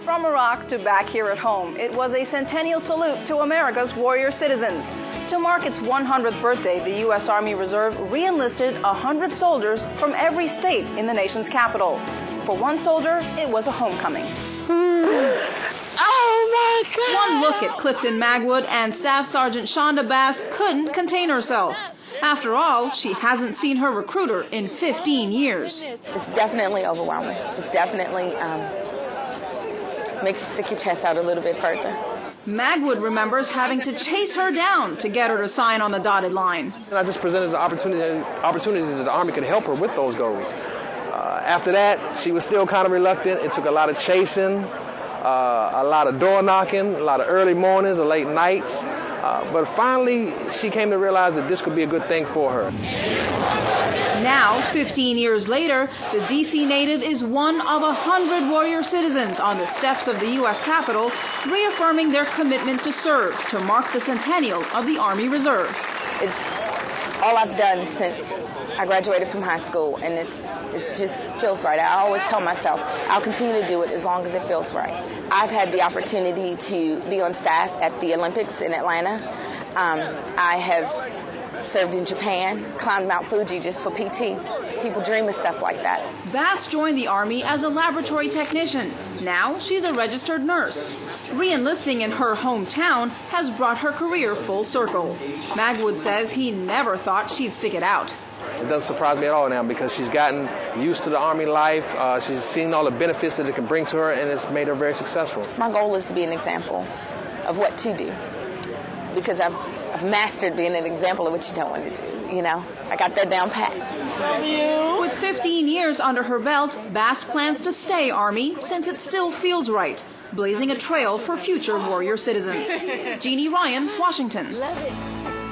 From Iraq to back here at home, it was a centennial salute to America's warrior citizens. To mark its 100th birthday, the U.S. Army Reserve re-enlisted 100 soldiers from every state in the nation's capital. For one soldier, it was a homecoming. Oh my God! One look at Clifton Magwood and Staff Sergeant Shonda Bass couldn't contain herself. After all, she hasn't seen her recruiter in 15 years. It's definitely overwhelming. It's definitely makes you stick your chest out a little bit further. Magwood remembers having to chase her down to get her to sign on the dotted line. And I just presented the opportunities that the Army could help her with those goals. After that, she was still kind of reluctant. It took a lot of chasing, a lot of door knocking, a lot of early mornings or late nights. But finally, she came to realize that this could be a good thing for her. Now, 15 years later, the D.C. native is one of 100 warrior citizens on the steps of the U.S. Capitol, reaffirming their commitment to serve to mark the centennial of the Army Reserve. It's all I've done since I graduated from high school, and it just feels right. I always tell myself I'll continue to do it as long as it feels right. I've had the opportunity to be on staff at the Olympics in Atlanta. I have served in Japan, climbed Mount Fuji just for PT. People dream of stuff like that. Bass joined the Army as a laboratory technician. Now she's a registered nurse. Re-enlisting in her hometown has brought her career full circle. Magwood says he never thought she'd stick it out. It doesn't surprise me at all now because she's gotten used to the Army life. She's seen all the benefits that it can bring to her, and it's made her very successful. My goal is to be an example of what to do, because I've mastered being an example of what you don't want to do. You know, I got that down pat. Love you. With 15 years under her belt, Bass plans to stay Army since it still feels right, blazing a trail for future warrior citizens. Jeannie Ryan, Washington. Love it.